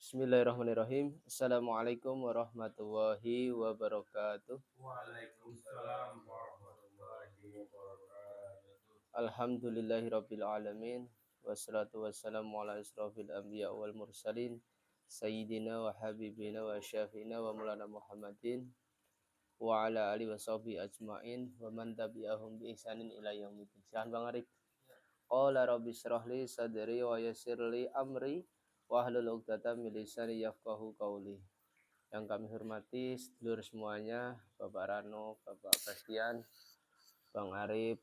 Bismillahirrahmanirrahim. Assalamualaikum warahmatullahi wabarakatuh. Waalaikumsalam warahmatullahi wabarakatuh. Alhamdulillahirabbil alamin. Wassalatu wassalamu ala asrofil anbiya wal mursalin. Sayyidina wa habibina wa syafiina wa maulana Muhammadin wa ala alihi wa sahbihi ajmain wa man tabi'ahum bi ihsanin ila yaumil Silahkan Bang Arif. Qala rabbi shrah li sadri wa yassir li amri wa hlul 'uqdatam min lisani yafqahu qawli. Yang kami hormati sedulur semuanya, Bapak Rano, Bapak Bastian, Bang Arif,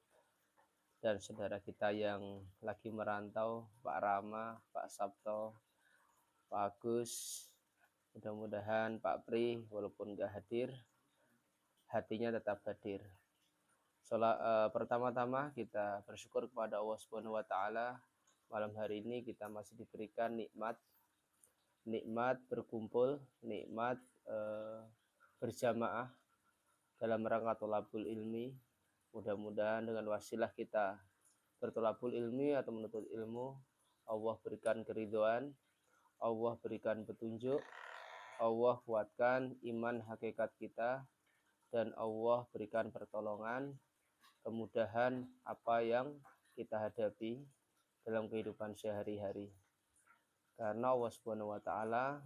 dan saudara kita yang lagi merantau, Pak Rama, Pak Sabto, Pak Agus. Mudah-mudahan Pak Pri walaupun gak hadir, hatinya tetap hadir. Pertama-tama kita bersyukur kepada Allah Subhanahu wa taala. Malam hari ini kita masih diberikan nikmat berkumpul, nikmat berjamaah dalam rangka thalabul ilmi. Mudah-mudahan dengan wasilah kita berthalabul ilmi atau menuntut ilmu, Allah berikan keridhaan, Allah berikan petunjuk, Allah kuatkan iman hakikat kita, dan Allah berikan pertolongan, kemudahan apa yang kita hadapi dalam kehidupan sehari-hari. Karena Allah Subhanahu wa taala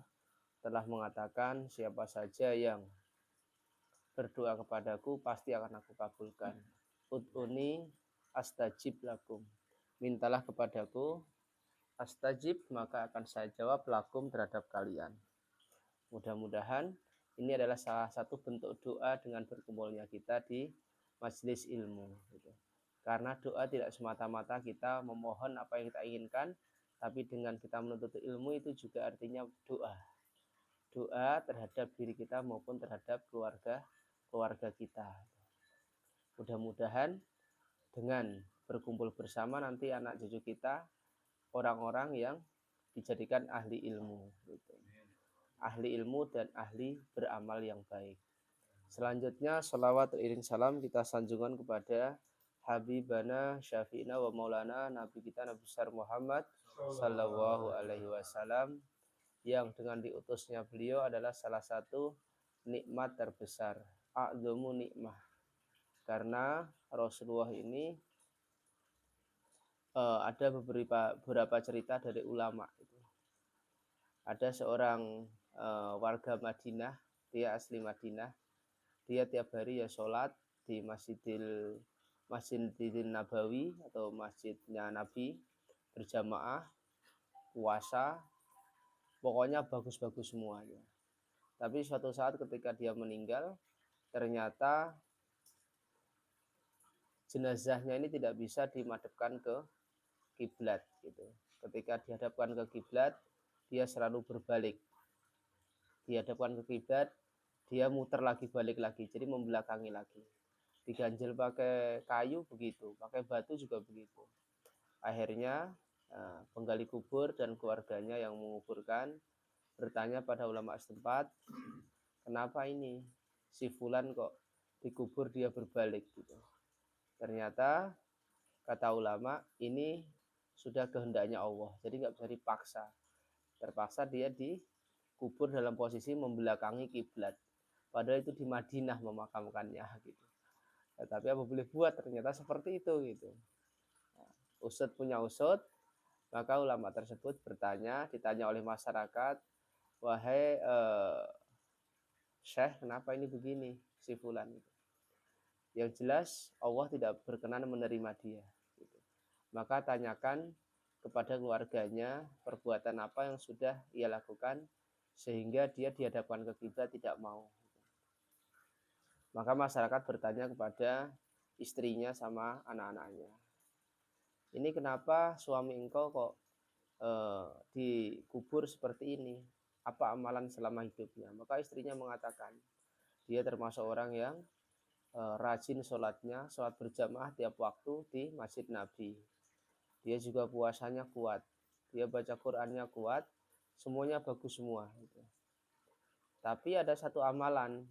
telah mengatakan, siapa saja yang berdoa kepadaku pasti akan aku kabulkan. Ud'uni astajib lakum. Mintalah kepadaku, astajib, maka akan saya jawab lakum terhadap kalian. Mudah-mudahan ini adalah salah satu bentuk doa dengan berkumpulnya kita di majelis ilmu. Karena doa tidak semata-mata kita memohon apa yang kita inginkan, tapi dengan kita menuntut ilmu itu juga artinya doa. Doa terhadap diri kita maupun terhadap keluarga kita. Mudah-mudahan dengan berkumpul bersama nanti anak cucu kita orang-orang yang dijadikan ahli ilmu, ahli ilmu dan ahli beramal yang baik. Selanjutnya sholawat teriring salam kita sanjungan kepada Habibana Syafi'ina wa Maulana Nabi kita Nabi besar Muhammad Sallallahu Alaihi Wasallam, yang dengan diutusnya beliau adalah salah satu nikmat terbesar, a'dzamu nikmah. Karena Rasulullah ini ada beberapa cerita dari ulama. Ada seorang warga Madinah, dia asli Madinah, dia tiap hari ya sholat di Masjidil Nabawi atau masjidnya Nabi, berjamaah, puasa, pokoknya bagus-bagus semuanya. Tapi suatu saat ketika dia meninggal, ternyata jenazahnya ini tidak bisa dimadepkan ke kiblat gitu. Ketika dihadapkan ke kiblat, dia selalu berbalik. Dihadapkan ke kiblat, dia muter lagi, balik lagi, jadi membelakangi lagi. Diganjel pakai kayu begitu, pakai batu juga begitu. Akhirnya penggali kubur dan keluarganya yang menguburkan bertanya pada ulama setempat, kenapa ini si fulan kok dikubur dia berbalik gitu. Ternyata kata ulama, ini sudah kehendaknya Allah, jadi nggak bisa dipaksa. Terpaksa dia dikubur dalam posisi membelakangi kiblat. Padahal itu di Madinah memakamkannya gitu. Tapi apa boleh buat, ternyata seperti itu gitu. Usut punya usut, maka ulama tersebut ditanya oleh masyarakat, wahai Syekh, kenapa ini begini si fulan gitu. Yang jelas Allah tidak berkenan menerima dia gitu. Maka tanyakan kepada keluarganya perbuatan apa yang sudah ia lakukan sehingga dia dihadapkan ke kiblat tidak mau. Maka masyarakat bertanya kepada istrinya sama anak-anaknya, ini kenapa suami engkau kok dikubur seperti ini? Apa amalan selama hidupnya? Maka istrinya mengatakan, dia termasuk orang yang rajin sholatnya, sholat berjamaah tiap waktu di Masjid Nabi. Dia juga puasanya kuat, dia baca Qur'annya kuat, semuanya bagus semua gitu. Tapi ada satu amalan,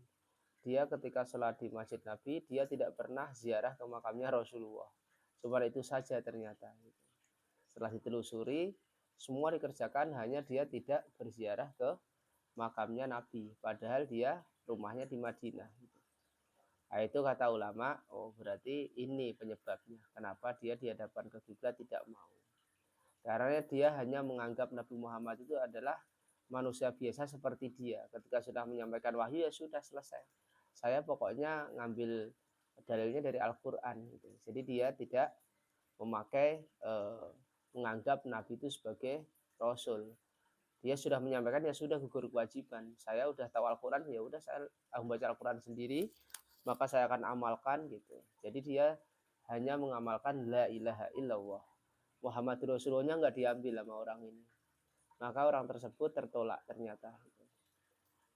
dia ketika sholat di Masjid Nabi, dia tidak pernah ziarah ke makamnya Rasulullah. Cuma itu saja ternyata. Setelah ditelusuri, semua dikerjakan, hanya dia tidak berziarah ke makamnya Nabi, padahal dia rumahnya di Madinah. Nah, itu kata ulama, oh berarti ini penyebabnya kenapa dia di hadapan ke kiblat tidak mau. Karena dia hanya menganggap Nabi Muhammad itu adalah manusia biasa seperti dia. Ketika sudah menyampaikan wahyu ya sudah selesai. Saya pokoknya ngambil dalilnya dari Al-Quran. Gitu. Jadi dia tidak memakai menganggap Nabi itu sebagai Rasul. Dia sudah menyampaikan ya sudah gugur kewajiban. Saya udah tahu Al-Quran, ya udah saya membaca Al-Quran sendiri, maka saya akan amalkan gitu. Jadi dia hanya mengamalkan la ilaha illallah. Muhammad Rasulullah nggak diambil sama orang ini. Maka orang tersebut tertolak ternyata.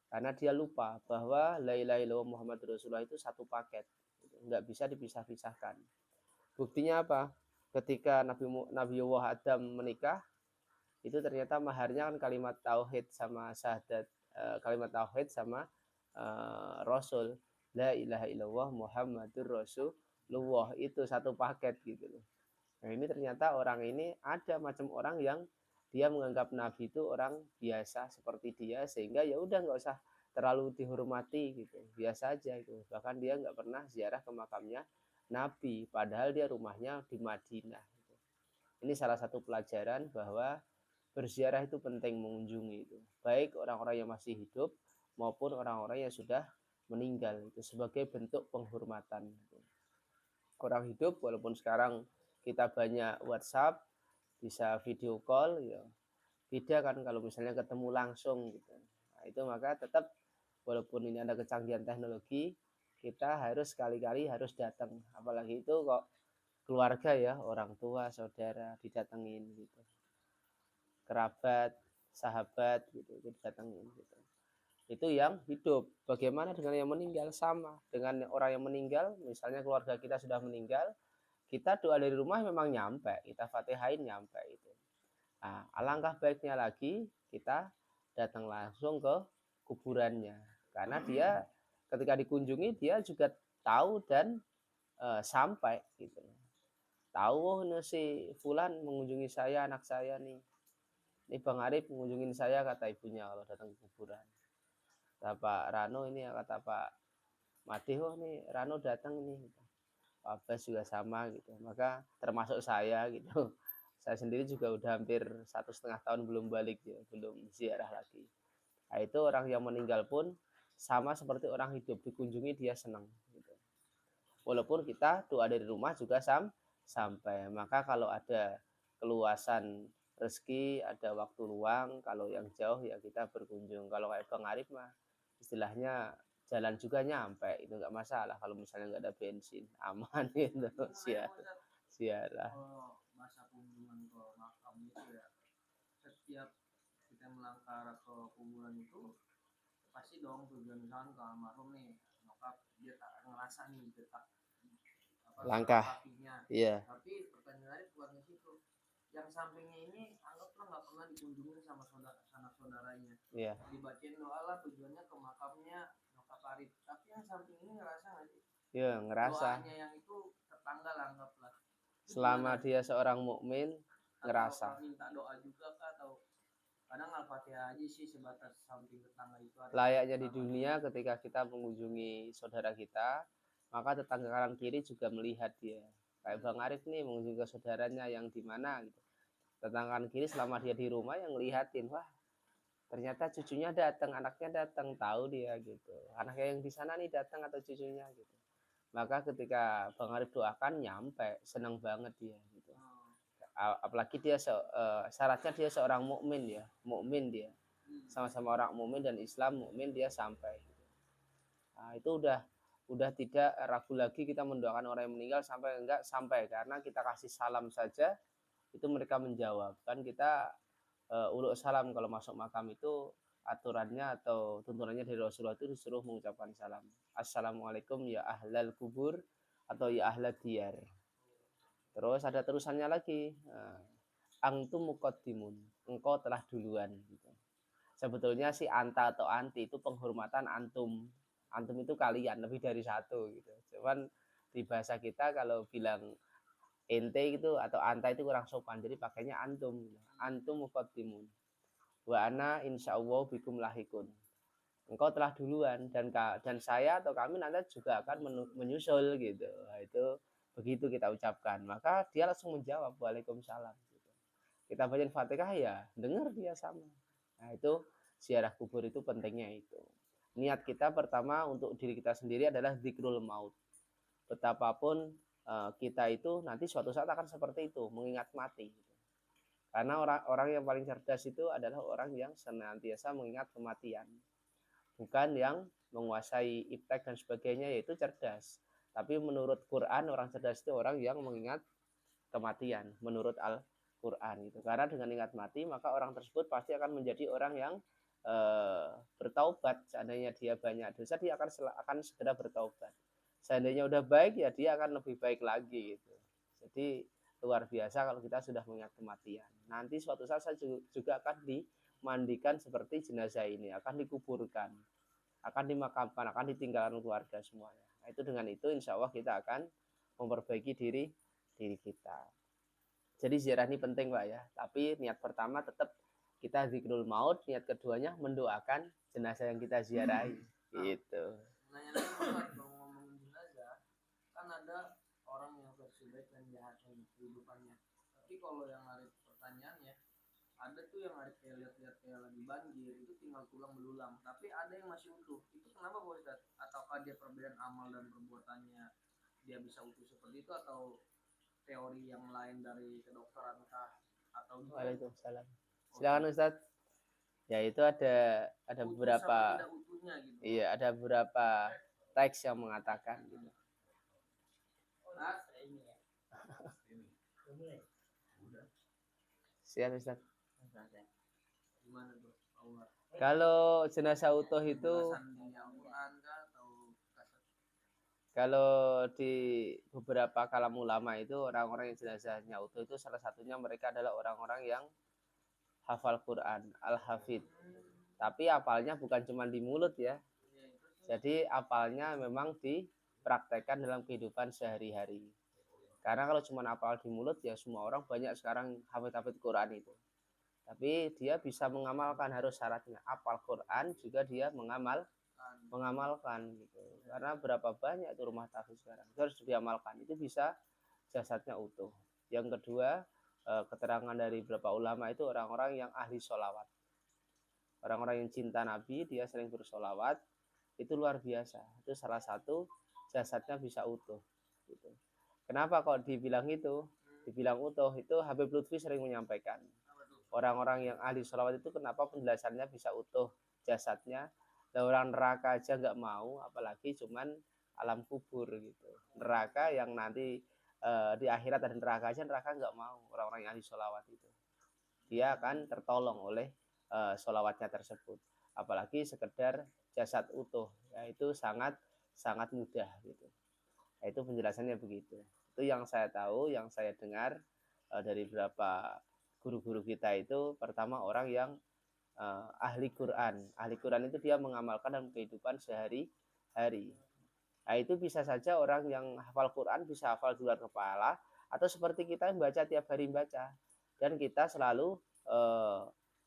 Karena dia lupa bahwa la ilaha illallah Muhammad Rasulullah itu satu paket. Nggak bisa dipisah-pisahkan. Buktinya apa? Ketika Nabi Adam menikah, itu ternyata maharnya kan kalimat tauhid sama syahadat, kalimat tauhid sama Rasul. La ilaha illallah Muhammadur Rasulullah, itu satu paket gitu loh. Nah ini ternyata orang ini ada macam orang yang dia menganggap Nabi itu orang biasa seperti dia, sehingga ya udah nggak usah terlalu dihormati gitu, biasa aja gitu. Bahkan dia nggak pernah ziarah ke makamnya Nabi, padahal dia rumahnya di Madinah. Gitu. Ini salah satu pelajaran bahwa berziarah itu penting, mengunjungi itu, baik orang-orang yang masih hidup maupun orang-orang yang sudah meninggal, itu sebagai bentuk penghormatan. Orang hidup walaupun sekarang kita banyak WhatsApp, bisa video call, ya beda kan kalau misalnya ketemu langsung gitu. Nah, itu maka tetap walaupun ini ada kecanggihan teknologi, kita harus sekali-kali harus datang. Apalagi itu kok keluarga ya, orang tua, saudara didatengin gitu. Kerabat, sahabat gitu, didatengin gitu. Itu yang hidup. Bagaimana dengan yang meninggal? Sama dengan orang yang meninggal, misalnya keluarga kita sudah meninggal, kita doa dari rumah memang nyampe, kita fatihain nyampe itu. Nah, alangkah baiknya lagi kita datang langsung ke kuburannya, karena dia ketika dikunjungi dia juga tahu dan sampai gitu. Tahu oh, si Fulan mengunjungi saya, anak saya nih. Ini Bang Arif mengunjungi saya, kata ibunya kalau datang ke kuburan. Kata Pak Rano ini, kata Pak Made, oh nih Rano datang nih. Pak Abbas juga sama gitu. Maka termasuk saya gitu. Saya sendiri juga udah hampir 1,5 tahun belum balik ya, belum ziarah lagi. Nah, itu orang yang meninggal pun sama seperti orang hidup, dikunjungi dia senang gitu. Walaupun kita doa dari rumah juga sampai. Maka kalau ada keluasan rezeki, ada waktu luang, kalau yang jauh ya kita berkunjung. Kalau kayak Bang Arif mah istilahnya jalan juga nyampe, itu nggak masalah kalau misalnya nggak ada bensin, aman gitu. Ziarah. Masa kunjungan ke makam itu ya, setiap kita melangkah ke kuburan itu pasti dong tujuan misalkan ke almarhum nih, maka dia tak ngerasa nih detak langkah kakinya. iya. Tapi pertanyaannya bukan di situ. Yang sampingnya ini anggaplah nggak pernah dikunjungi sama sanak saudaranya. Iya. Dibacain doa lah tujuannya ke makamnya nyokap Arif. Tapi yang samping ini ngerasa nggak sih? Iya, ngerasa. Doanya yang itu tetangga lah anggaplah. Selama dia seorang mukmin ngerasa. Minta doa juga kah, atau kadang Al-Fatihah aja sih sebatas samping tetangga itu. Layaknya di dunia ketika kita mengunjungi saudara kita, maka tetangga kanan kiri juga melihat dia. Kayak Bang Arif nih mengunjungi ke saudaranya yang di mana gitu. Tetangga kanan kiri selama dia di rumah yang ngelihatin, wah ternyata cucunya datang, anaknya datang, tahu dia gitu. Anaknya yang di sana nih datang atau cucunya gitu. Maka ketika Bang Arif doakan nyampe, senang banget dia gitu. Apalagi dia syaratnya dia seorang mukmin ya, mukmin dia. Sama-sama orang mukmin dan Islam mukmin, dia sampai. Nah, itu udah tidak ragu lagi kita mendoakan orang yang meninggal sampai enggak sampai, karena kita kasih salam saja itu mereka menjawab. Kan kita uluk salam kalau masuk makam itu aturannya atau tuntunannya dari Rasulullah itu disuruh mengucapkan salam. Assalamualaikum ya ahlal kubur atau ya ahlad diyar. Terus ada terusannya lagi. Antum muqaddimun, engkau telah duluan gitu. Sebetulnya si anta atau anti itu penghormatan antum. Antum itu kalian, lebih dari satu gitu. Cuman di bahasa kita kalau bilang ente itu atau anta itu kurang sopan, jadi pakainya antum. Antum muqaddimun. Wa ana insyaallah bikum lahikun. Engkau telah duluan dan saya atau kami nanti juga akan menyusul gitu. Nah, itu begitu kita ucapkan. Maka dia langsung menjawab waalaikumsalam gitu. Kita bacain Fatihah ya, dengar dia sama. Nah, itu ziarah kubur itu pentingnya itu. Niat kita pertama untuk diri kita sendiri adalah dzikrul maut. Betapapun kita itu nanti suatu saat akan seperti itu, mengingat mati. Karena orang yang paling cerdas itu adalah orang yang senantiasa mengingat kematian. Bukan yang menguasai iptek dan sebagainya, yaitu cerdas. Tapi menurut Quran, orang cerdas itu orang yang mengingat kematian, menurut Al-Quran. Gitu. Karena dengan ingat mati, maka orang tersebut pasti akan menjadi orang yang bertaubat. Seandainya dia banyak dosa, dia akan segera bertaubat. Seandainya udah baik, ya dia akan lebih baik lagi. Gitu. Jadi luar biasa kalau kita sudah mengingat kematian. Nanti suatu saat saya juga akan dimandikan seperti jenazah ini, akan dikuburkan, akan dimakamkan, akan ditinggalkan keluarga semuanya. Nah, itu dengan itu insya Allah kita akan memperbaiki diri kita. Jadi ziarah ini penting Pak ya. Tapi niat pertama tetap kita zikrul maut, niat keduanya mendoakan jenazah yang kita ziarahi. Gitu. Ngomongin jenazah, kan ada orang yang versi baik dan jahat kehidupannya. Tapi kalau yang ada pertanyaannya, ada tuh yang ada kayak lihat-lihat kayak lagi banjir itu tinggal tulang belulang, tapi ada yang masih utuh. Itu kenapa Pak Ustadz? Ataukah dia perbedaan amal dan perbuatannya dia bisa utuh seperti itu, atau teori yang lain dari kedokteran kah, atau gimana? Waalaikumsalam. Silakan Ustadz. Ya itu ada beberapa utuhnya, gitu. Iya, ada beberapa teks yang mengatakan gitu. Siap Ustaz. Gimana tuh? Kalau jenazah utuh itu, kalau di beberapa kalam ulama itu orang-orang yang jenazahnya utuh itu salah satunya mereka adalah orang-orang yang hafal Quran, al-hafid. Tapi apalnya bukan cuma di mulut ya. Jadi apalnya memang dipraktekkan dalam kehidupan sehari-hari. Karena kalau cuma apal di mulut ya semua orang banyak sekarang hafid-hafid Quran itu. Tapi dia bisa mengamalkan, harus syaratnya apal Quran juga dia mengamalkan gitu. Karena berapa banyak itu rumah tahfiz sekarang, itu harus diamalkan, itu bisa jasadnya utuh. Yang kedua, keterangan dari beberapa ulama itu orang-orang yang ahli sholawat, orang-orang yang cinta Nabi, dia sering bersolawat, itu luar biasa. Itu salah satu jasadnya bisa utuh gitu. Kenapa kok dibilang itu? Dibilang utuh itu Habib Lutfi sering menyampaikan. Orang-orang yang ahli sholawat itu kenapa penjelasannya bisa utuh jasadnya. Dan orang neraka aja nggak mau, apalagi cuman alam kubur gitu. Neraka yang nanti di akhirat ada neraka aja, neraka nggak mau orang-orang yang ahli sholawat itu. Dia akan tertolong oleh sholawatnya tersebut. Apalagi sekedar jasad utuh, ya itu sangat mudah gitu. Nah, itu penjelasannya begitu. Itu yang saya tahu, yang saya dengar dari beberapa guru-guru kita itu, pertama orang yang ahli Quran. Ahli Quran itu dia mengamalkan dalam kehidupan sehari-hari. Nah, itu bisa saja orang yang hafal Quran bisa hafal di luar kepala, atau seperti kita yang baca tiap hari baca. Dan kita selalu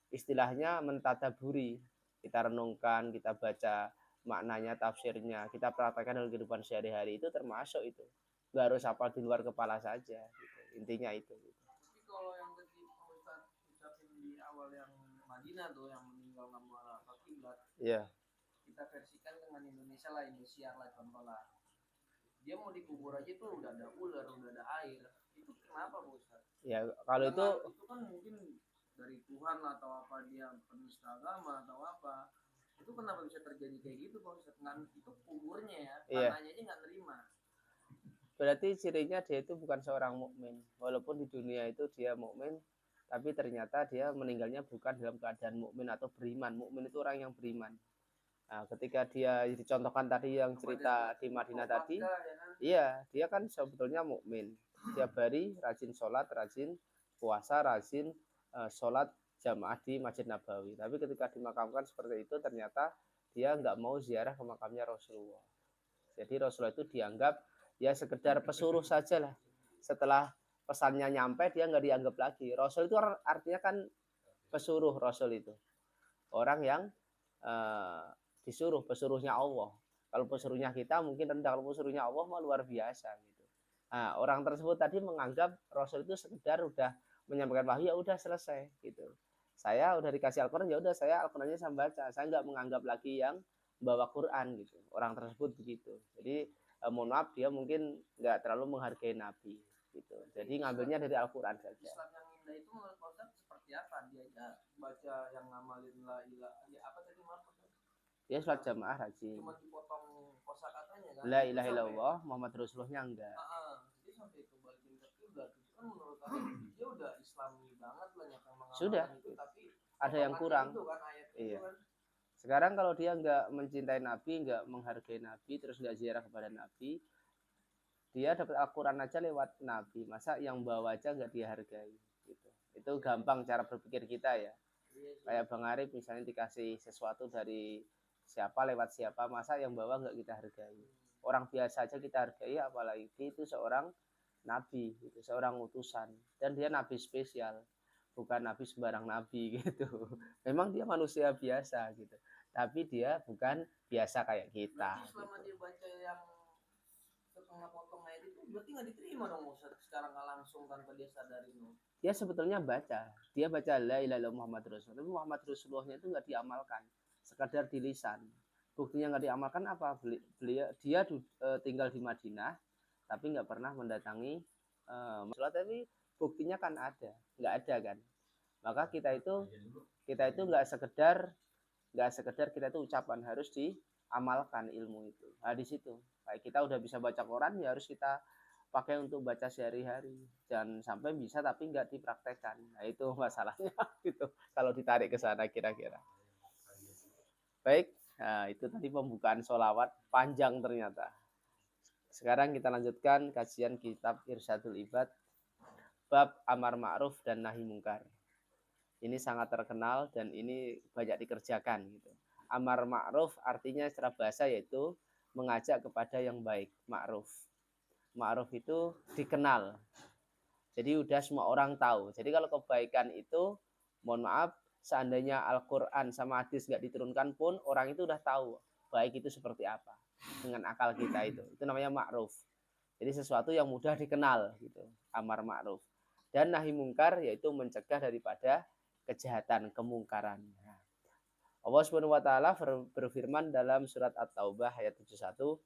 istilahnya mentadaburi. Kita renungkan, kita baca maknanya, tafsirnya, kita praktekkan dalam kehidupan sehari-hari, itu termasuk itu. Nggak harus hafal di luar kepala saja. Gitu. Intinya itu. Gitu. Tapi kalau yang tadi Pak Ustadz ucapin di awal yang Madinah tuh yang meninggal nggak mengarah ke kiblat. Iya. Kita versikan dengan Indonesia lah, Indosiar lah contoh lah. Dia mau dikubur aja tuh udah ada ular, udah ada air. Itu kenapa Pak Ustadz? Ya kalau itu kan mungkin dari Tuhan lah, atau apa dia penista agama atau apa. Itu kenapa bisa terjadi kayak gitu Pak Ustadz? Itu kuburnya ya, tanahnya aja nggak nerima. Berarti cirinya dia itu bukan seorang mukmin. Walaupun di dunia itu dia mukmin, tapi ternyata dia meninggalnya bukan dalam keadaan mukmin atau beriman. Mukmin itu orang yang beriman. Nah, ketika dia dicontohkan tadi yang cerita di Madinah tadi, iya, dia kan sebetulnya mukmin. Tiap hari rajin sholat, rajin puasa, rajin sholat jamaah di Masjid Nabawi. Tapi ketika dimakamkan seperti itu, ternyata dia nggak mau ziarah ke makamnya Rasulullah. Jadi Rasulullah itu dianggap ya sekedar pesuruh saja lah. Setelah pesannya nyampe dia nggak dianggap lagi. Rasul itu artinya kan pesuruh. Rasul itu orang yang disuruh, pesuruhnya Allah. Kalau pesuruhnya kita mungkin rendah, kalau pesuruhnya Allah mah luar biasa gitu. Nah, orang tersebut tadi menganggap Rasul itu sekedar udah menyampaikan wahyu, ya udah selesai gitu. Saya udah dikasih Al-Quran, ya udah saya Al-Qurannya saya baca. Saya nggak menganggap lagi yang bawa Quran gitu. Orang tersebut begitu. Jadi mohon maaf, dia mungkin nggak terlalu menghargai Nabi gitu. Jadi ngambilnya dari Al-Quran saja. Islam yang indah itu menurut Ustaz seperti apa? Dia aja baca yang ngamalin la ilaha, ya apa tadi maaf? Ya sholat jamaah rajin. Cuma dipotong kosakatanya kan? La ilaha illallah Muhammad Rasulullah enggak. Jadi sampai itu balikin ke kiblat itu kan menurut aku dia udah Islami banget, banyak yang mengamalkan Sudah. itu, tapi Ada yang kurang. itu kan, ayat iya. itu kan. Sekarang kalau dia nggak mencintai Nabi, nggak menghargai Nabi, terus nggak ziarah kepada Nabi, dia dapat Al-Quran aja lewat Nabi. Masa yang bawa aja nggak dihargai gitu. Itu gampang cara berpikir kita ya. Kayak Bang Arif misalnya dikasih sesuatu dari siapa lewat siapa, masa yang bawa nggak kita hargai. Orang biasa aja kita hargai, apalagi itu seorang nabi, itu seorang utusan, dan dia nabi spesial, bukan nabi sembarang nabi gitu. Memang dia manusia biasa gitu, tapi dia bukan biasa kayak kita. Berarti selama dia baca yang setengah potong ayat itu berarti nggak diterima dong Ustaz, secara nggak langsung tanpa dia sadarin. Dia sebetulnya dia baca la ilaha illallah Muhammad Rasulullah, tapi Muhammad Rasulullahnya itu nggak diamalkan, sekadar di lisan. Buktinya nggak diamalkan apa? Dia tinggal di Madinah tapi nggak pernah mendatangi Rasulullah, tapi buktinya kan nggak ada kan. Maka kita itu nggak sekedar kita itu ucapan, harus diamalkan ilmu itu. Nah di situ kayak kita udah bisa baca Quran, ya harus kita pakai untuk baca sehari-hari. Jangan sampai bisa tapi nggak dipraktekkan. Nah itu masalahnya gitu kalau ditarik ke sana kira-kira. Baik, nah itu tadi pembukaan sholawat, panjang ternyata. Sekarang kita lanjutkan kajian kitab Irsyadul Ibad, bab amar ma'ruf dan nahi mungkar. Ini sangat terkenal dan ini banyak dikerjakan gitu. Amar ma'ruf artinya secara bahasa yaitu mengajak kepada yang baik, ma'ruf. Ma'ruf itu dikenal. Jadi udah semua orang tahu. Jadi kalau kebaikan itu, mohon maaf, seandainya Al-Quran sama hadis nggak diturunkan pun, orang itu udah tahu baik itu seperti apa dengan akal kita itu. Itu namanya ma'ruf. Jadi sesuatu yang mudah dikenal gitu, amar ma'ruf. Dan nahi mungkar yaitu mencegah daripada kejahatan, kemungkaran. Allah Subhanahu wa taala berfirman dalam surat At-Taubah ayat 71,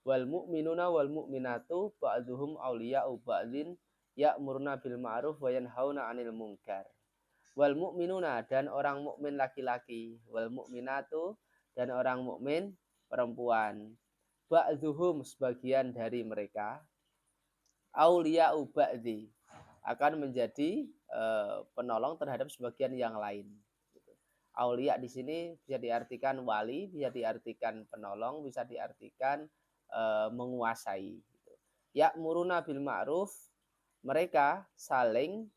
wal mu'minuna wal mu'minatu ba'duhum awliya'u ba'din ya'muruna bil ma'ruf wa yanhauna 'anil munkar. Wal mu'minuna, dan orang mukmin laki-laki, wal mu'minatu, dan orang mukmin perempuan, ba'duhum, sebagian dari mereka, awliya'u ba'di, akan menjadi penolong terhadap sebagian yang lain. Aulia di sini bisa diartikan wali, bisa diartikan penolong, bisa diartikan menguasai. Ya'muruna bil ma'ruf, mereka saling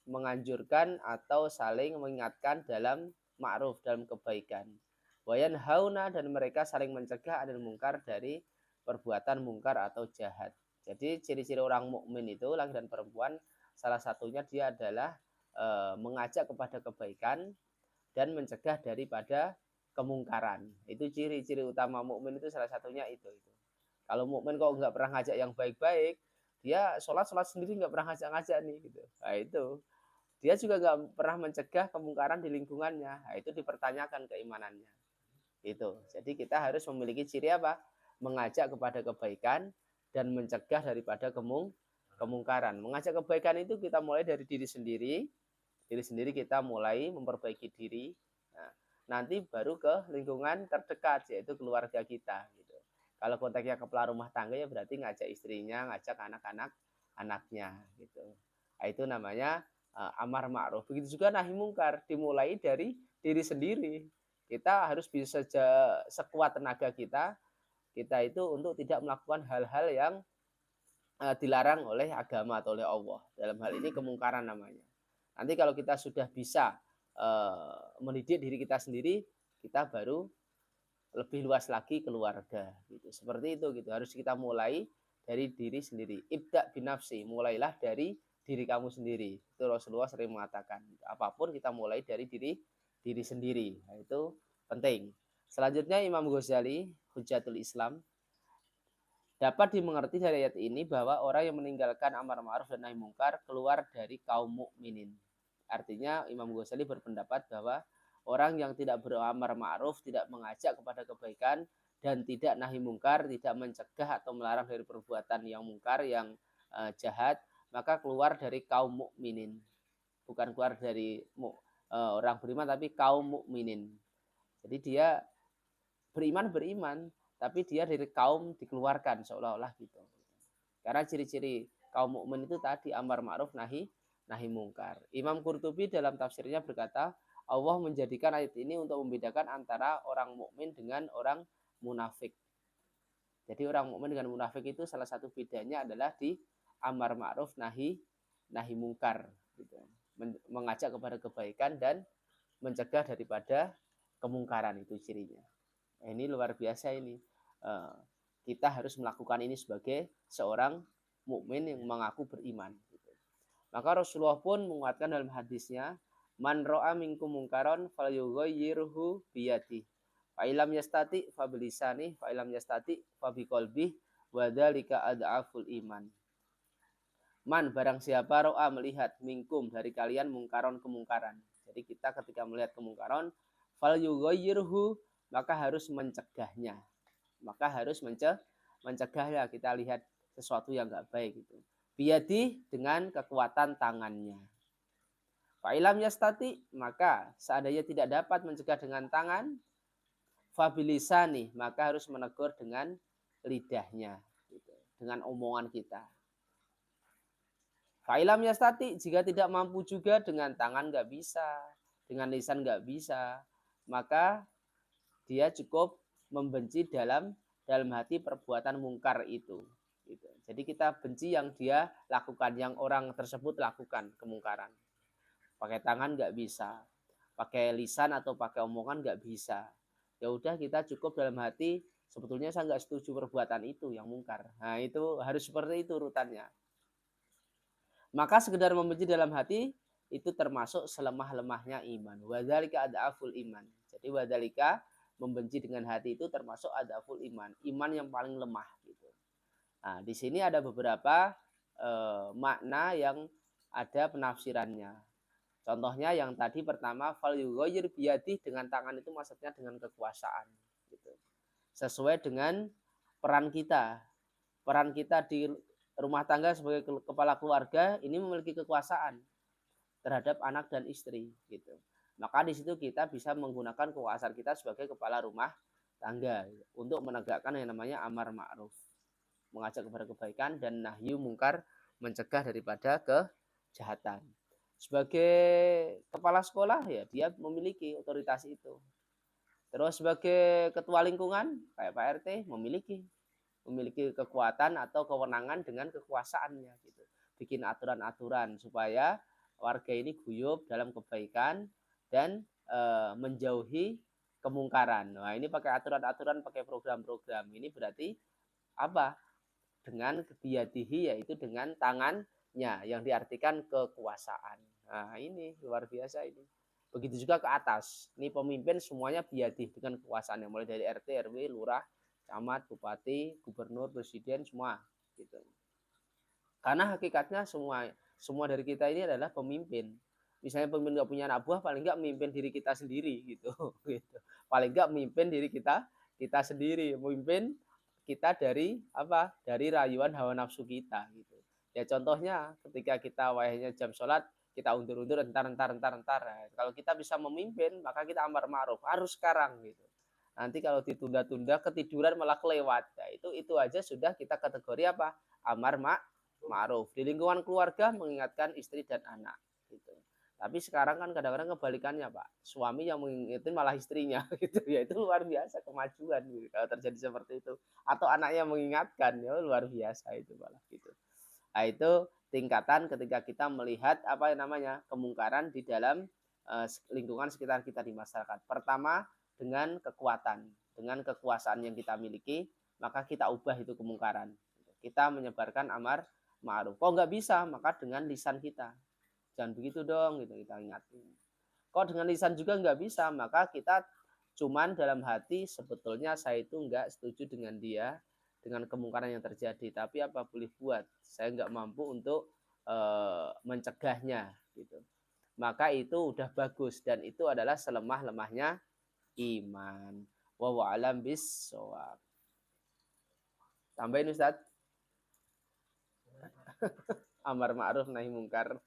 menganjurkan atau saling mengingatkan dalam ma'ruf, dalam kebaikan. Wayan hauna, dan mereka saling mencegah anil mungkar, dari perbuatan mungkar atau jahat. Jadi ciri-ciri orang mukmin itu laki dan perempuan, salah satunya dia adalah mengajak kepada kebaikan dan mencegah daripada kemungkaran. Itu ciri-ciri utama mukmin itu, salah satunya itu. Kalau mukmin kok nggak pernah ngajak yang baik-baik, dia sholat sendiri nggak pernah ngajak-ngajak nih gitu. Nah itu dia juga nggak pernah mencegah kemungkaran di lingkungannya. Nah, itu dipertanyakan keimanannya. Itu. Jadi kita harus memiliki ciri apa? Mengajak kepada kebaikan dan mencegah daripada kemungkaran. Mengajak kebaikan itu kita mulai dari diri sendiri. Diri sendiri kita mulai memperbaiki diri. Nah, nanti baru ke lingkungan terdekat, yaitu keluarga kita. Gitu. Kalau konteksnya kepala rumah tangga, ya berarti ngajak istrinya, ngajak anaknya. Gitu. Nah, itu namanya amar ma'ruf. Begitu juga nahi mungkar, dimulai dari diri sendiri. Kita harus bisa sekuat tenaga kita itu untuk tidak melakukan hal-hal yang dilarang oleh agama atau oleh Allah. Dalam hal ini kemungkaran namanya. Nanti kalau kita sudah bisa mendidik diri kita sendiri, kita baru lebih luas lagi keluarga. Gitu. Seperti itu gitu. Harus kita mulai dari diri sendiri. Ibda binafsi, mulailah dari diri kamu sendiri. Itu Rasulullah sering mengatakan, apapun kita mulai dari diri sendiri. Nah, itu penting. Selanjutnya Imam Ghazali, Hujjatul Islam, dapat dimengerti dari ayat ini bahwa orang yang meninggalkan amar ma'ruf dan nahi mungkar keluar dari kaum mukminin. Artinya Imam Ghazali berpendapat bahwa orang yang tidak beramar ma'ruf, tidak mengajak kepada kebaikan, dan tidak nahi mungkar, tidak mencegah atau melarang dari perbuatan yang mungkar, yang jahat, maka keluar dari kaum mukminin. Bukan keluar dari orang beriman, tapi kaum mukminin. Jadi dia beriman, tapi dia dari kaum dikeluarkan seolah-olah gitu. Karena ciri-ciri kaum mukmin itu tadi amar ma'ruf nahi mungkar. Imam Qurtubi dalam tafsirnya berkata, Allah menjadikan ayat ini untuk membedakan antara orang mukmin dengan orang munafik. Jadi orang mukmin dengan munafik itu salah satu bedanya adalah di amar ma'ruf nahi mungkar gitu. Mengajak kepada kebaikan dan mencegah daripada kemungkaran, itu cirinya. Ini luar biasa ini. Kita harus melakukan ini sebagai seorang mukmin yang mengaku beriman. Maka Rasulullah pun menguatkan dalam hadisnya, man ra'a minkum mungkaron falyughayyirhu biyadihi. Fa illam yastati fa bilisani, fa illam yastati fa biqalbihi, wa dzalika ad'aful iman. Man, barang siapa ro'a melihat minkum dari kalian mungkaron kemungkaran. Jadi kita ketika melihat kemungkaran, falyughayyirhu, maka harus mencegahnya. Maka harus mencegahnya. Kita lihat sesuatu yang enggak baik itu. Biyadi, dengan kekuatan tangannya. Fa'ilam yastati, maka seandainya tidak dapat mencegah dengan tangan, fabilisani, maka harus menegur dengan lidahnya, gitu, dengan omongan kita. Fa'ilam yastati, jika tidak mampu juga dengan tangan nggak bisa, dengan lisan nggak bisa, maka dia cukup membenci dalam hati perbuatan mungkar itu. Gitu. Jadi kita benci yang dia lakukan, yang orang tersebut lakukan kemungkaran. Pakai tangan nggak bisa, pakai lisan atau pakai omongan nggak bisa. Ya udah, kita cukup dalam hati, sebetulnya saya nggak setuju perbuatan itu yang mungkar. Nah itu harus seperti itu urutannya. Maka sekedar membenci dalam hati itu termasuk selemah-lemahnya iman. Wadzalika ad'aful iman. Jadi wadzalika, membenci dengan hati itu termasuk ad'aful iman. Iman yang paling lemah gitu. Nah, di sini ada beberapa makna yang ada penafsirannya. Contohnya yang tadi pertama, fal yughayyir biyadi, dengan tangan itu maksudnya dengan kekuasaan gitu. Sesuai dengan peran kita. Peran kita di rumah tangga sebagai kepala keluarga ini memiliki kekuasaan terhadap anak dan istri gitu. Maka di situ kita bisa menggunakan kekuasaan kita sebagai kepala rumah tangga untuk menegakkan yang namanya amar ma'ruf, mengajak kepada kebaikan, dan nahyu mungkar, mencegah daripada kejahatan. Sebagai kepala sekolah ya dia memiliki otoritas itu. Terus sebagai ketua lingkungan kayak Pak RT memiliki kekuatan atau kewenangan dengan kekuasaannya gitu. Bikin aturan-aturan supaya warga ini guyup dalam kebaikan dan menjauhi kemungkaran. Nah, ini pakai aturan-aturan, pakai program-program. Ini berarti apa? Dengan biyadihi, yaitu dengan tangannya, yang diartikan kekuasaan. Nah, ini luar biasa ini. Begitu juga ke atas. Ini pemimpin semuanya biyadih, dengan kekuasaannya, mulai dari RT, RW, lurah, camat, bupati, gubernur, presiden, semua gitu. Karena hakikatnya semua dari kita ini adalah pemimpin. Misalnya pemimpin nggak punya anak buah, paling nggak memimpin diri kita sendiri gitu. Paling nggak memimpin diri kita sendiri, memimpin kita dari apa? Dari rayuan hawa nafsu kita gitu. Ya contohnya ketika kita wayahnya jam sholat, kita undur-undur, entar. Nah, kalau kita bisa memimpin, maka kita amar ma'ruf, harus sekarang gitu. Nanti kalau ditunda-tunda, ketiduran malah kelewat. Nah, itu aja sudah kita kategori apa? Amar ma'ruf. Di lingkungan keluarga mengingatkan istri dan anak gitu. Tapi sekarang kan kadang-kadang kebalikannya, Pak. Suami yang mengingetin malah istrinya gitu. Ya itu luar biasa kemajuan gitu kalau terjadi seperti itu. Atau anaknya mengingatkan, ya luar biasa itu malah gitu. Nah, itu tingkatan ketika kita melihat apa yang namanya kemungkaran di dalam lingkungan sekitar kita di masyarakat. Pertama, dengan kekuatan, dengan kekuasaan yang kita miliki, maka kita ubah itu kemungkaran. Kita menyebarkan amar ma'ruf. Kok nggak bisa, maka dengan lisan kita. Jangan begitu dong, gitu kita ingatin. Kok dengan lisan juga nggak bisa, maka kita cuman dalam hati sebetulnya saya itu nggak setuju dengan dia, dengan kemungkaran yang terjadi. Tapi apa boleh buat, saya nggak mampu untuk mencegahnya, gitu. Maka itu udah bagus dan itu adalah selemah-lemahnya iman. Wallahu a'lam bishawab. Tambahin Ustaz. Amar ma'ruf nahi mungkar.